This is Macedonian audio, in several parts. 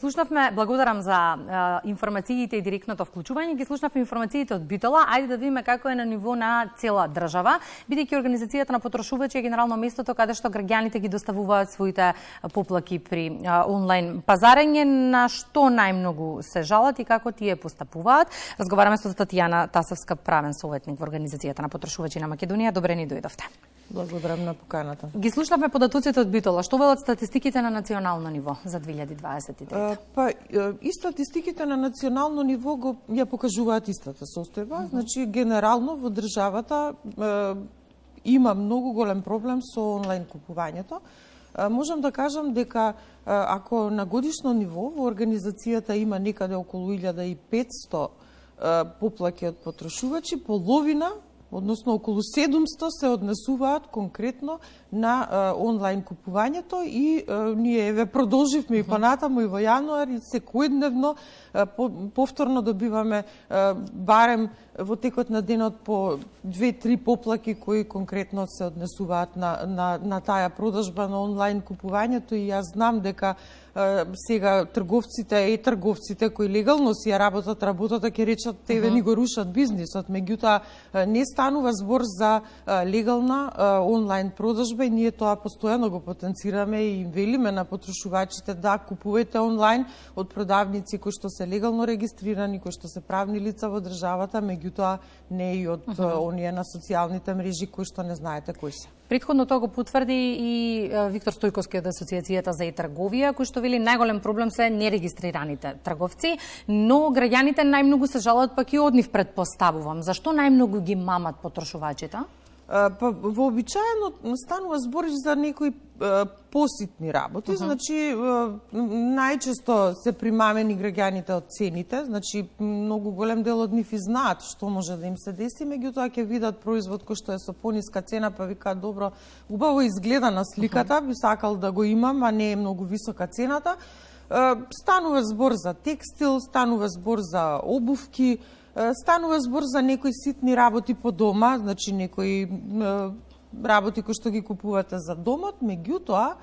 Слушнавме, благодарам за информациите и директното вклучување. Ги слушнавме информациите од Битола. Ајде да видиме како е на ниво на цела држава, бидејќи организацијата на потрошувачи е генерално местото каде што граѓаните ги доставуваат своите поплаки при онлайн пазарење, на што најмногу се жалат и како тие постапуваат. Разговараме со Татјана Тасовска, правен советник во организацијата на потрошувачи на Македонија. Добре ни дојдовте. Благодарам на поканата. Ги слушнавме податоците од Битола. Што велат статистиките на национално ниво за 2023? И статистиките на национално ниво ја покажуваат истата состојба. Значи, генерално во државата има многу голем проблем со онлайн купувањето. Можам да кажам дека ако на годишно ниво во организацијата има некаде околу 1500 поплаки од потрошувачи, половина, односно околу 700 се однесуваат конкретно на онлайн купувањето и ние ве продолживме и понатаму и во јануари секојдневно повторно добиваме барем во текот на денот по 2-3 поплаки кои конкретно се однесуваат на таа продажба на онлайн купувањето и јас знам дека сега трговците кои легално си ја работат работата ќе речат тебе ни го рушат бизнисот, меѓутоа не станува збор за легална онлайн продажба и ние тоа постојано го потенцираме и им велиме на потрошувачите да купувајте онлайн од продавници кои што се легално регистрирани, кои што се правни лица во државата, меѓутоа не и од оние на социјалните мрежи кои што не знаете кои се. Претходно тоа го потврди и Виктор Стојковски од Асоцијацијата за e-трговија, кој што вели најголем проблем се нерегистрираните трговци, но граѓаните најмногу се жалат пак и од нив, предпоставувам. Зашто најмногу ги мамат потрошувачите? Вообичаено станува збор за некои поситни работи, значи најчесто се примамени граѓаните од цените, значи многу голем дел од нив и знаат што може да им се деси, меѓутоа ќе видат производ кој што е со пониска цена, па викаат добро, убаво изгледа на сликата, би сакал да го имам, а не е многу висока цената. Станува збор за текстил, станува збор за обувки, станува збор за некои ситни работи по дома, значи некои работи кои што ги купувате за домот, меѓутоа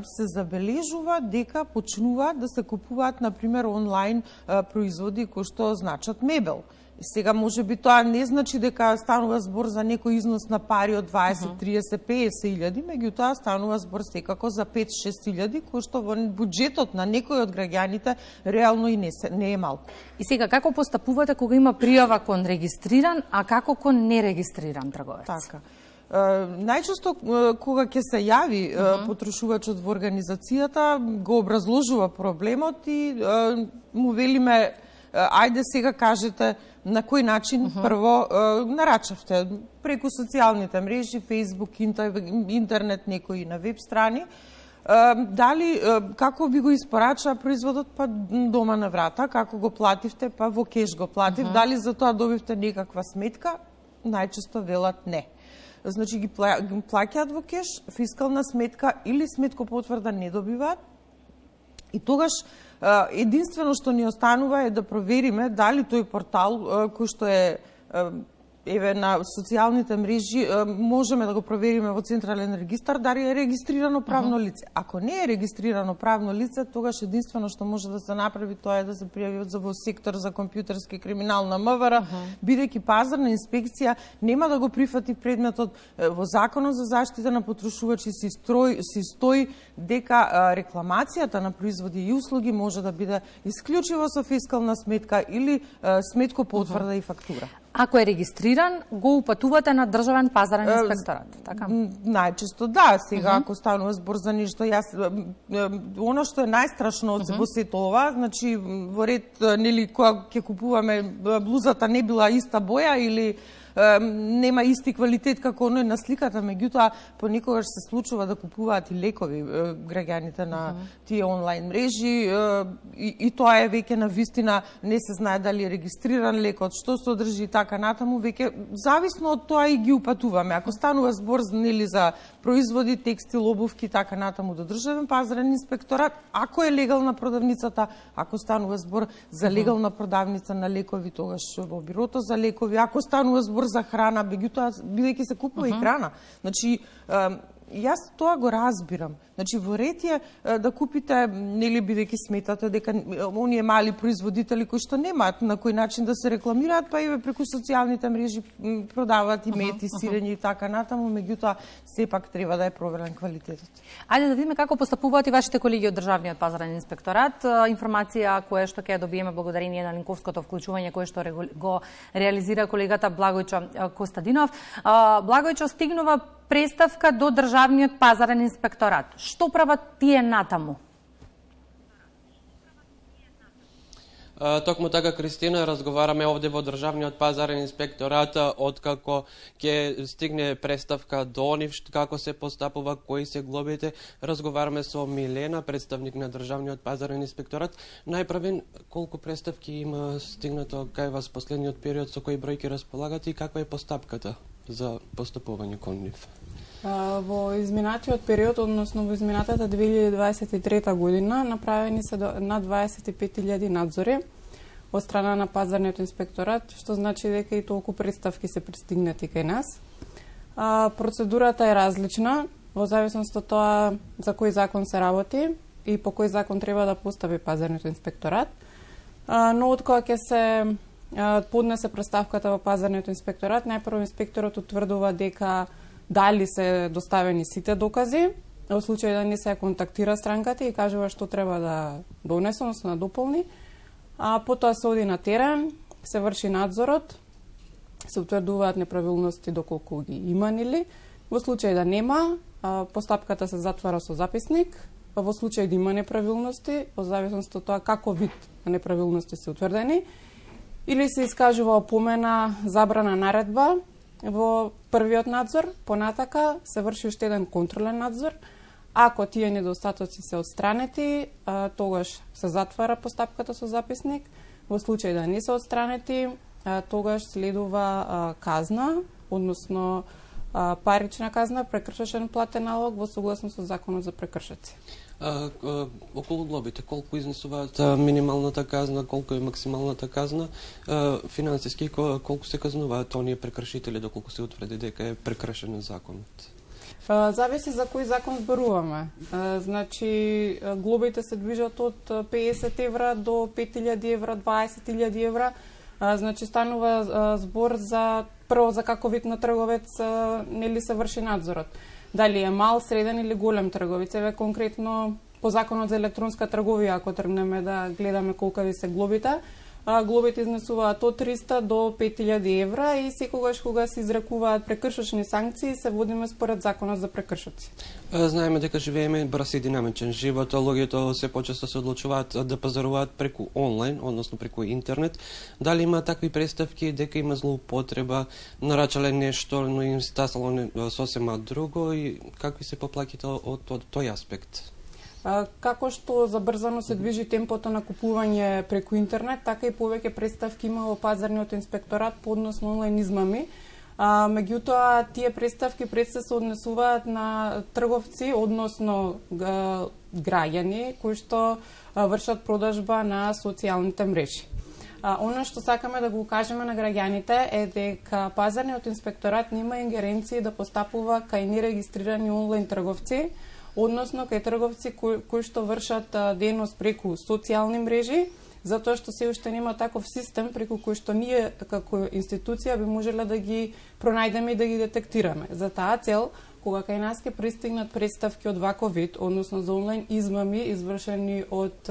се забележува дека почнуваат да се купуваат, например, онлайн производи кои што значат мебел. И сега може би тоа не значи дека станува збор за некој износ на пари од 20, 30, 50 илјади, меѓутоа станува збор секако за 5-6 илјади, кој што во буџетот на некој од граѓаните реално и не е малку. И сега, како постапувате кога има пријава кон регистриран, а како кон нерегистриран трговец? Така. Најчесто кога ќе се јави потрошувачот во организацијата, го образложува проблемот и му велиме ајде сега кажете на кој начин прво нарачавте преку социјалните мрежи, Facebook, интернет, некои на веб страни, дали како ви го испорачаа производот, па дома на врата, како го плативте, па во кеш го платив, дали за тоа добивте некаква сметка, најчесто велат не. Значи ги плаќаат во кеш, фискална сметка или сметкопотврда не добиваат и тогаш единствено што ни останува е да провериме дали тој портал кој што е еве на социјалните мрежи, можеме да го провериме во Централен регистар дали е регистрирано правно лице. Ако не е регистрирано правно лице, тогаш единствено што може да се направи тоа е да се пријави во сектор за компјутерски криминал на МВР, бидејќи пазарна инспекција нема да го прифати предметот во Законот за заштита на потрошувачи си стои дека рекламацијата на производи и услуги може да биде исклучиво со фискална сметка или сметкопотврда и фактура. Ако е регистриран, го упатувате на државен пазарен инспекторат, така? Најчесто да, сега ако станува збор за нешто, оно што е најстрашно од во сето ова, значи во ред, нели, кога ќе купуваме блузата не била иста боја или нема исти квалитет како оној на сликата, меѓутоа понекогаш се случува да купуваат и лекови граѓаните на тие онлайн мрежи и тоа е веќе на вистина не се знае дали е регистриран лекот, што содржи и така натаму, веќе зависно од тоа и ги упатуваме. Ако станува збор нели за производи, текстил, обувки така натаму до државен пазарен инспекторат, ако е легална продавницата, ако станува збор за легална продавница на лекови, тогаш во бирото за лекови, ако станува збор за храна, бидејќи се купува и храна. Значи Јас тоа го разбирам. Значи, во ред е да купите, нели бидејќи сметате дека оние мали производители кои што немаат на кој начин да се рекламираат, па и преку социјалните мрежи продаваат и мет и сирење и така натаму, меѓутоа сепак треба да е проверен квалитетот. Ајде да видиме како постапуваат и вашите колеги од Државниот пазарен инспекторат. Информација која што ќе ја добиеме благодарение на линковското вклучување кое што го реализира колегата Благојчо Костадинов. Благојчо, стигнува преставка до Државниот пазарен инспекторат. Што прават тие натаму? Токму така, Кристина, разговараме овде во Државниот пазарен инспекторат откако ќе стигне преставка до нив, како се постапува, кои се глобите. Разговараме со Милена, представник на Државниот пазарен инспекторат. Најправен, колку преставки има стигнато кај вас последниот период, со кои бројки располагате и каква е постапката за постапување кон нив? Во изминатиот период, односно во изминатата 2023 година, направени се над 25.000 надзори од страна на пазарниот инспекторат, што значи дека и толку представки се пристигнати кај нас. Процедурата е различна, во зависност од тоа за кој закон се работи и по кој закон треба да постапи пазарниот инспекторат. Но откога ќе се поднесе представката во пазарниот инспекторат, најпрво инспекторот утврдува дека дали се доставени сите докази, во случај да не се контактира странката и кажува што треба да донесе, односно да дополни. Потоа се оди на терен, се врши надзорот, се утврдуваат неправилности доколку ги има нели. Во случај да нема, постапката се затвара со записник. Во случај да има неправилности, во зависност од тоа како вид неправилности се утврдени, или се искажува опомена, забрана, наредба. Во првиот надзор, понатака, се врши уште еден контролен надзор. Ако тие недостатоци се отстранети, тогаш се затвара постапката со записник. Во случај да не се отстранети, тогаш следува казна, односно парична казна, прекршачен платен налог во согласно со законот за прекршаци. Околу глобите, колку изнесуваат минималната казна, колку е максималната казна, финансиски колку се казнуваат оние прекршители доколку се утврди дека е прекршен законот? Зависи за кој закон зборуваме. Значи, глобите се движат од 50 евра до 5.000 евра, 20.000 евра. Значи, станува збор за прво за како вид на трговец нели се врши надзорот. Дали е мал, среден или голем трговец. Еве конкретно по законот за електронска трговија, ако тргнеме да гледаме колкави се глобите, глобите изнесуваат од 300 до 5.000 евра и секогаш кога се изрекуваат прекршочни санкции, се водиме според законот за прекршоци. Знаеме дека живееме брз и динамичен живот, луѓето се почесто се одлучуваат да пазаруваат преку онлайн, односно преку интернет. Дали има такви представки дека има злоупотреба, нарачале нешто, но им стасало сосема друго и какви се поплаките од тој аспект? Како што забрзано се движи темпото на купување преку интернет, така и повеќе представки има во пазарниот инспекторат по однос на онлайн измами. Меѓутоа, тие представки пред се однесуваат на трговци, односно граѓани, кои што вршат продажба на социјалните мрежи. Оно што сакаме да го кажеме на граѓаните е дека пазарниот инспекторат нема ингеренции да постапува кај нерегистрирани онлайн трговци, односно кај трговци кои што вршат дејност преку социјални мрежи, затоа што се уште нема таков систем преку кој што ние како институција би можеле да ги пронајдеме и да ги детектираме. За таа цел, кога кај нас ќе пристигнат представки од ваков вид, односно за онлайн измами извршени од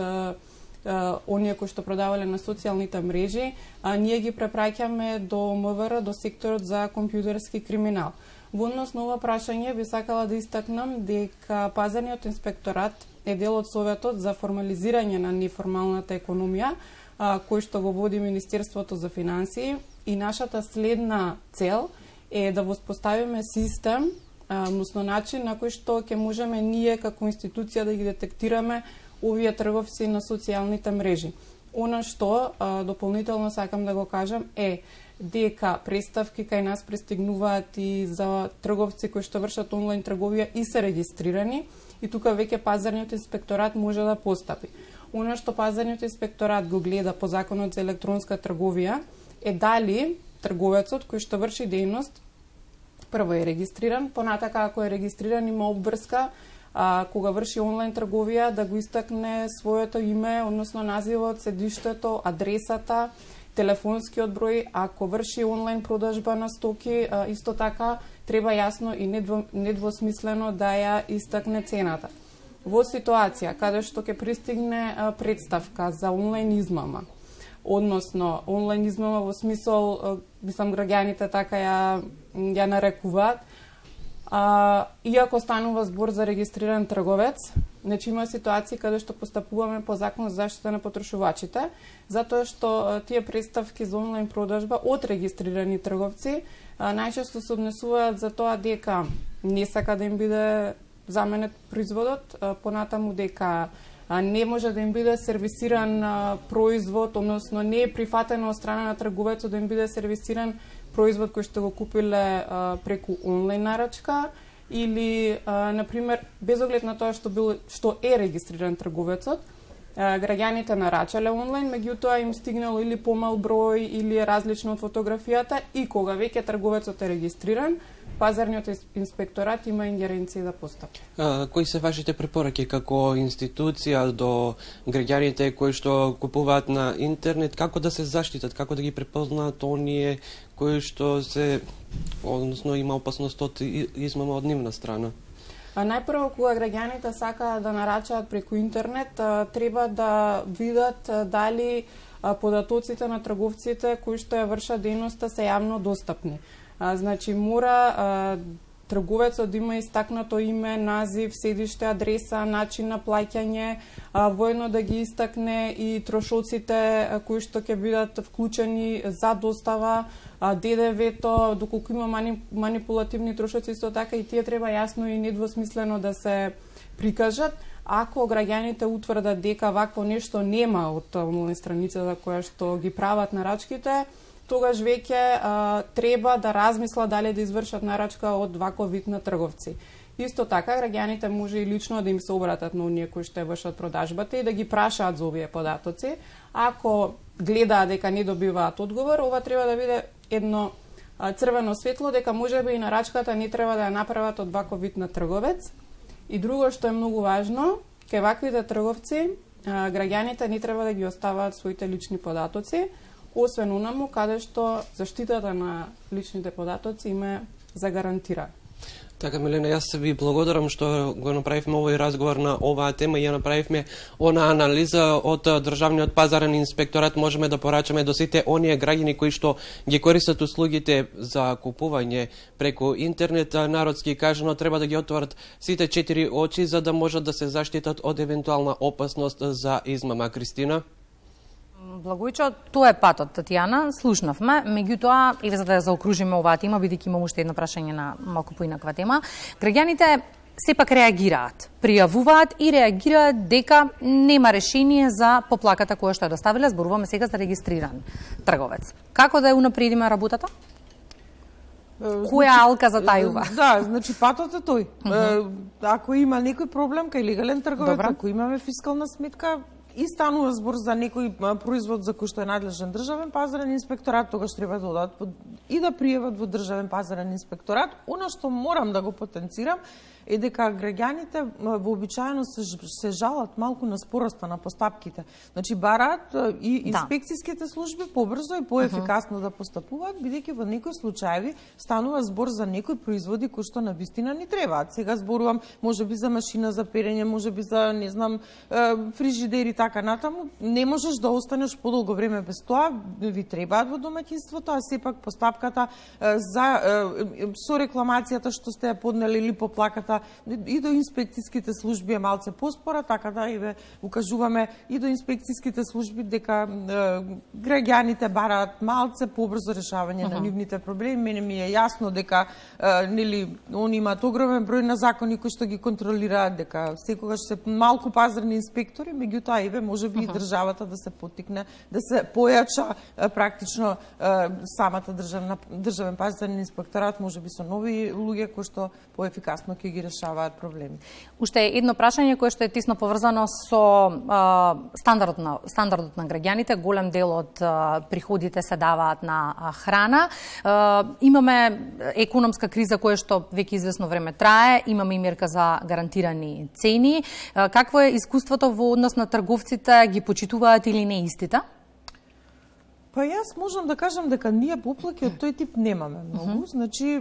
оние кои што продавале на социјалните мрежи, ние ги препраќаме до МВР, до секторот за компјутерски криминал. Во однос на ова прашање би сакала да истакнам дека пазарниот инспекторат е дел од Советот за формализирање на неформалната економија, кој што го води Министерството за финансии, и нашата следна цел е да воспоставиме систем, односно начин на кој што ќе можеме ние како институција да ги детектираме овие трговци на социјалните мрежи. Она што дополнително сакам да го кажам е дека представки кај нас пристигнуваат и за трговци кои што вршат онлайн трговија и се регистрирани, и тука веќе пазарниот инспекторат може да постапи. Она што пазарниот инспекторат го гледа по законот за електронска трговија е дали трговецот кој што врши дејност прво е регистриран, понатака ако е регистриран има обврска кога врши онлайн трговија да го истакне своето име, односно називот, седиштето, адресата, телефонскиот број. Ако врши онлайн продажба на стоки, исто така треба јасно и недвосмислено да ја истакне цената. Во ситуација каде што ќе пристигне представка за онлайн измама, односно онлайн измама во смисол, мислам граѓаните така ја нарекуваат, иако станува збор за регистриран трговец, значи има ситуации каде што постапуваме по Закон за заштита на потрошувачите, затоа што тие представки за онлайн продажба од регистрирани трговци најчесто се однесуваат за тоа дека не сака да им биде заменет производот, понатаму дека не може да им биде сервисиран производ, односно не е прифатено од страна на трговецот да им биде сервисиран производ кој што го купиле преку онлайн нарачка, или, например, без оглед на тоа што е регистриран трговецот, граѓаните нарачале онлайн, меѓутоа им стигнало или помал број, или е различно од фотографијата, и кога веќе трговецот е регистриран, пазарниот инспекторат има ингеренција да постапи. Кои се вашите препораки како институција до граѓаните кои што купуваат на интернет, како да се заштитат, како да ги препознаат оние кои што се, односно има опасност од измама од нивна страна? Најпрво, кога граѓаните сакаат да нарачаат преку интернет, треба да видат дали податоците на трговците кои што ја вршат дејноста се јавно достапни. Значи, мора трговецот да има истакнато име, назив, седиште, адреса, начин на плаќање, воедно да ги истакне и трошоците кои што ќе бидат вклучени за достава, ДДВ-то, доколку има манипулативни трошоци, исто така и тие треба јасно и недвосмислено да се прикажат. Ако граѓаните утврдат дека вакво нешто нема од онлайн страницата која што ги прават нарачките, тогаш веќе треба да размисла дали да извршат нарачка од ваков вид на трговци. Исто така, граѓаните може и лично да им се обратат на оние кои што вршат продажбата и да ги прашаат за овие податоци. Ако гледаат дека не добиваат одговор, ова треба да биде едно црвено светло дека можеби и нарачката не треба да ја направат од ваков вид на трговец. И друго што е многу важно, кај ваквите трговци, граѓаните не треба да ги оставаат своите лични податоци, освен онаму каде што заштитата на личните податоци им е загарантирана. Така, Милена, јас ви благодарам што го направивме овој разговор на оваа тема и ја направивме она анализа од Државниот пазарен инспекторат. Можеме да порачаме до сите оние граѓани кои што ги користат услугите за купување преку интернет, народски кажано, треба да ги отворат сите 4 очи за да можат да се заштитат од евентуална опасност за измама. Кристина? Благојчо, тоа е патот, Татјана, слушнавме, меѓутоа, и за да ја заокружиме оваа тема, бидејќи имам уште едно прашање на малку поинаква тема, граѓаните сепак реагираат, пријавуваат и реагираат дека нема решение за поплаката која што ја доставиле, зборуваме сега за регистриран трговец. Како да ја унапредиме работата? Која алка затајува? Да, значи патот е тој. Ако има некој проблем кај легален трговец, ако имаме фискална сметка, и станува збор за некој производ за кој што е надлежен државен пазарен инспекторат, тогаш треба да одат и да пријават во државен пазарен инспекторат. Она што морам да го потенцирам е дека граѓаните вообичаено се жалат малку на спороста на постапките. Значи бараат и инспекцијските служби побрзо и поефикасно да постапуваат, бидејќи во некои случаи станува збор за некои производи кои што навистина ни требаат. Сега зборувам можеби за машина за перење, можеби за, не знам, фрижидери, така натаму. Не можеш да останеш подолго време без тоа, ви требаат во домаќинството, а сепак постапката за со рекламацијата што сте ја поднели или поплаката и до инспекцијските служби е малце поспора, така да и ве укажуваме и до инспекцијските служби дека граѓаните бараат малце побрзо решавање на нивните проблеми. Мене ми е јасно дека нели они имаат огромен број на закони кои што ги контролираат, дека секогаш се малку пазарни инспектори, меѓутоа и можеби и државата да се поттикне, да се појача практично самата државен пазарен инспекторат, можеби со нови луѓе кои што поефикасно ќе ги решаваат проблеми. Уште едно прашање кое што е тесно поврзано со стандардот на граѓаните. Голем дел од приходите се даваат на храна. Имаме економска криза која што веќе известно време трае, имаме и мерка за гарантирани цени. Какво е искуството во однос на трговците, ги почитуваат или не истите? Па јас можам да кажам дека ние поплаки од тој тип немаме многу. Значи,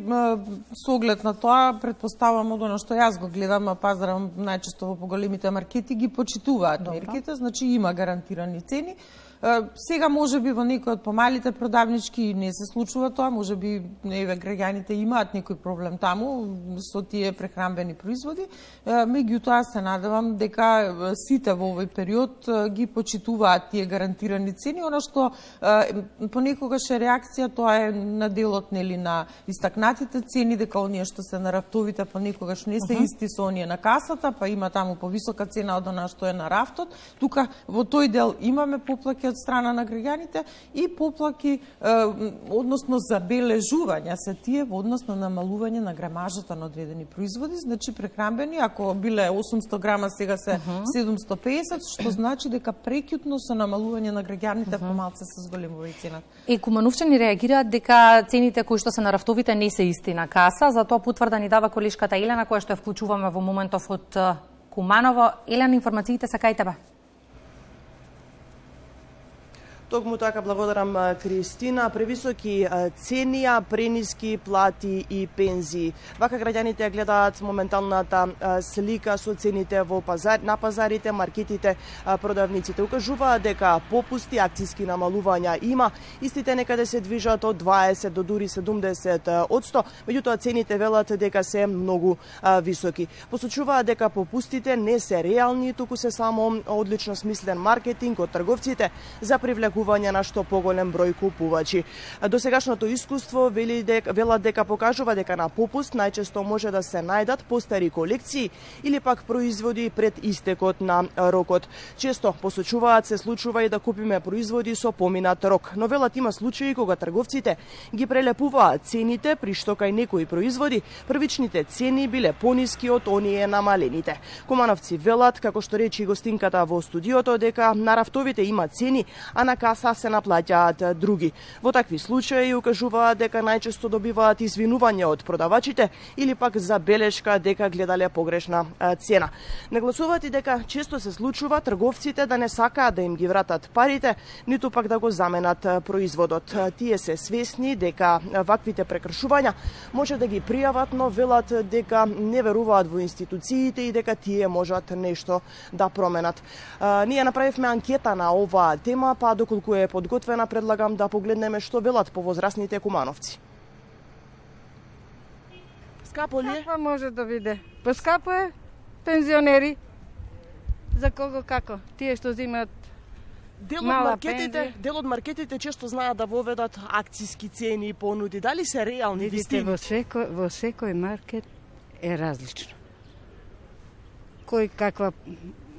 со оглед на тоа, предпоставам од оно што јас го гледам, пазарам најчесто во поголемите маркети, ги почитуваат мерките, значи има гарантирани цени. Сега може би во некои од помалите продавнички не се случува тоа, може би граѓаните имаат некој проблем таму со тие прехранбени производи, меѓутоа се надевам дека сите во овој период ги почитуваат тие гарантирани цени. Она што понекогаш е реакција, тоа е на делот нели на истакнатите цени, дека оние што се на рафтовите понекогаш не се исти со оние на касата, па има таму повисока цена од она што е на рафтот. Тука во тој дел имаме поплаки од страна на граѓаните и поплаки, односно забележувања се тие во однос на намалување на грамажата на одредени производи, значи прехранбени, ако биле 800 грама, сега се 750, што значи дека прекјутно со намалување на граѓаните помалце се зголемува и цената. Кумановчани реагираат дека цените кои што се на рафтовите не се исти на каса, затоа потврда ни дава колешката Елена, која што ја вклучуваме во моментов од Куманово. Елена, информациите се кај тебе. Токму така, благодарам Кристина. Превисоки цени, прениски плати и пензии. Вака граѓаните ја гледаат моменталната слика со цените во на пазарите, маркетите, продавниците. Укажуваат дека попусти, акциски намалувања има. Истите некаде се движат од 20 до дури 70%, меѓутоа цените велат дека се многу високи. Посочуваат дека попустите не се реални, туку се само одлично смислен маркетинг од трговците за привлекување на што поголем број купувачи. Досегашното искуство велат дека покажува дека на попуст најчесто може да се најдат постари колекции или пак производи пред истекот на рокот. Често посочуваат се случува и да купиме производи со поминат рок, но велат има случаи кога трговците ги прелепуваат цените, при што кај некои производи првичните цени биле пониски од оние намалените. Кумановци велат, како што речи гостинката во студиото, дека на рафтовите има цени, а на каса се наплаќаат други. Во такви случаи укажуваат дека најчесто добиваат извинување од продавачите или пак забелешка дека гледале погрешна цена. Нагласуваат и дека често се случува трговците да не сакаат да им ги вратат парите, ниту пак да го заменат производот. Тие се свесни дека ваквите прекршувања може да ги пријават, но велат дека не веруваат во институциите и дека тие можат нешто да променат. Ние направивме анкета на оваа тема, па доколку е подготвена, предлагам да погледнеме што велат повозрастните кумановци. Скапо ли е? Скапо може да биде. Поскапо е, пензионери. За кого како? Тие што земаат Дел од маркетите често знаат да воведат акциски цени и понуди. Дали се реални вистини? Во секој маркет е различно. Кој каква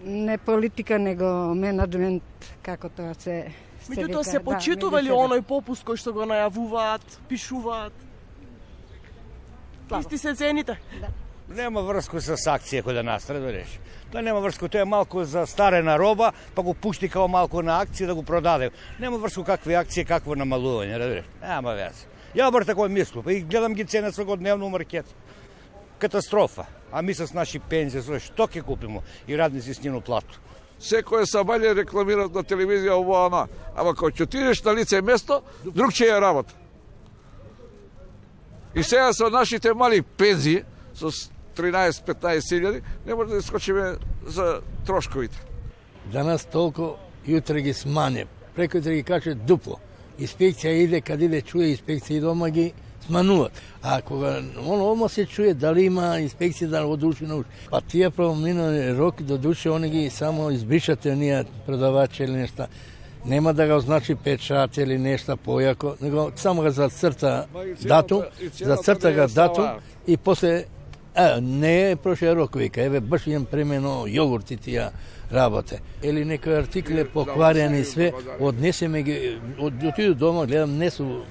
не политика, него менеджмент, како тоа се меѓутоа се почитували оној попуст кој што го најавуваат, пишуваат? Исти се цените? Да. Нема врско со акција кој да настрадуваш. Тоа нема врско, тоа е малку за старена роба, па го пушти као малку на акција да го продаде. Нема врско какви акции, какво намалување, разбираш? Нема веќе. Ја бар такој мислам, и гледам ги цена секојдневно у маркет. Катастрофа. А ми с наши пензии, што ќе купимо и радници с нивно плату. Секој сабање рекламираат на телевизија ово ама. Ама кога ќе отидеш на лице место, друг ќе ја работа. И сега со нашите мали пензии, со 13-15 илјади, не може да искочиме за трошковите. Данас толку, јутре ги смане. Преко ги каже дупло. Инспекција иде, каде иде чуе, инспекција дома ги смануваат. А кога оно се чуе дали има инспекција да од уши на уши. Па тие промина рок до душе, они ги само избришате оние продавачи или нешта. Нема да го означи печат или нешта појако, него само го зацрта датум, зацрта го датум и после не е прошли рок, вика, еве баш имам премено јогурти тија работе. Или некои артикли покварени све, однесеме ги, отиду дома, гледам, не су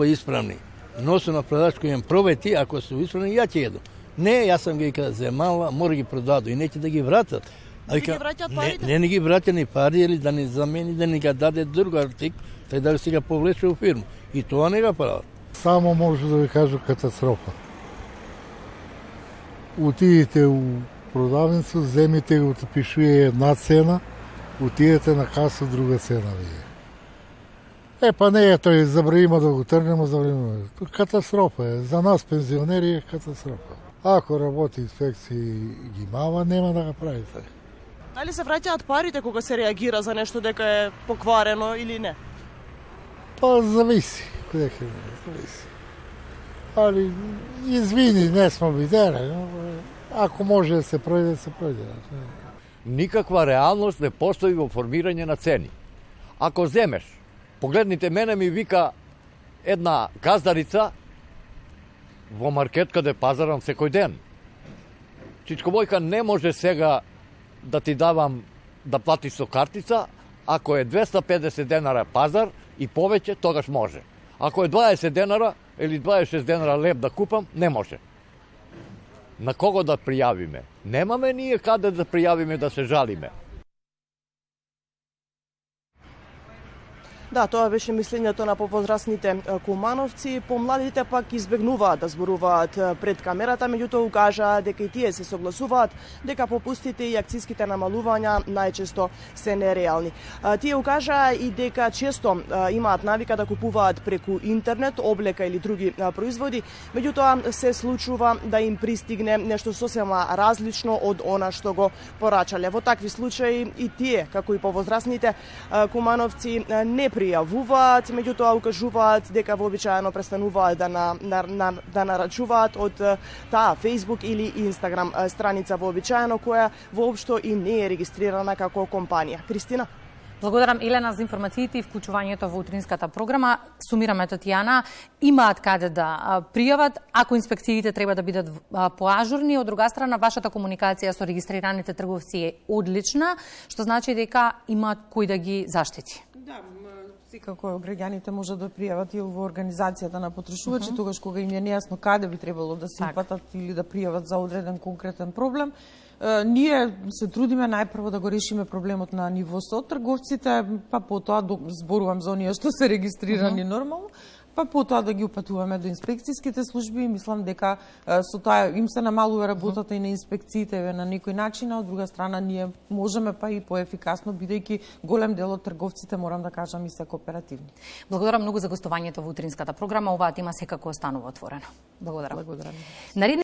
исправни. Носу на продачку, имам пробај ти, ако су исправни, ја ќе едам. Не, јас сам ги земала, мора ги продаду и неќе да ги вратат. Да ги враќаат парите? Не ги враќа ни пари или да не замени, да ни ga даде друг артик, тај да си ga повлече у фирму. И тоа не го прават. Само може да ви кажу катастрофа. Отидете у продавница, земите го пишуе една цена, отидете на каса друга цена вие. Па не е тој, забравиме да го тргнеме, забравиме. Катастрофа е. За нас пензионери е катастрофа. Ако работи инспекции ги мава, нема да го прави така. Дали се враќаат парите кога се реагира за нешто дека е покварено или не? Па зависи. Зависи. Али, извини, не сме видели. Ако може да се пројде, се пројде. Никаква реалност не постои во формирање на цени. Ако земеш, погледните мене ми вика една газдарица во маркет каде пазарам секој ден. Чичко мојка, не може сега да ти давам да платиш со картица, ако е 250 денара пазар и повеќе, тогаш може. Ако е 20 денара или 26 денара леп да купам, не може. На кого да пријавиме? Немаме ние каде да пријавиме да се жалиме. Да, тоа беше мислењето на повозрастните кумановци. Помладите пак избегнуваат да зборуваат пред камерата, меѓутоа укажаа дека и тие се согласуваат дека попустите и акциските намалувања најчесто се нереални. Тие укажаа и дека често имаат навика да купуваат преку интернет, облека или други производи, меѓутоа се случува да им пристигне нешто сосема различно од она што го порачале. Во такви случаи и тие, како и повозрастните кумановци, не пријавуваат, меѓутоа укажуваат дека вообичаено престануваат да нарачуваат од таа Facebook или Instagram страница вообичаено, која воопшто и не е регистрирана како компанија. Кристина? Благодарам, Елена, за информациите и вклучувањето во утринската програма. Сумираме, Татјана, имаат каде да пријават, ако инспекциите треба да бидат поажурни. Од друга страна, вашата комуникација со регистрираните трговци е одлична, што значи дека имаат кој да ги заштити. Да, секако граѓаните може да пријават и во организацијата на потрошувачи, тогаш кога им е нејасно каде би требало да се упатат или да пријават за одреден конкретен проблем. Ние се трудиме најпрво да го решиме проблемот на ниво со трговците, па потоа зборувам за оние што се регистрирани нормално, па потоа да ги упатуваме до инспекцијските служби. Мислам дека со тоа им се намалува работата и на инспекциите на некој начин, а од друга страна ние можеме па и поефикасно, бидејќи голем дел од трговците, морам да кажам, и се кооперативни. Благодарам многу за гостувањето во утринската програма. Оваа тема секако останува отворена. Благодарам. Благодарам.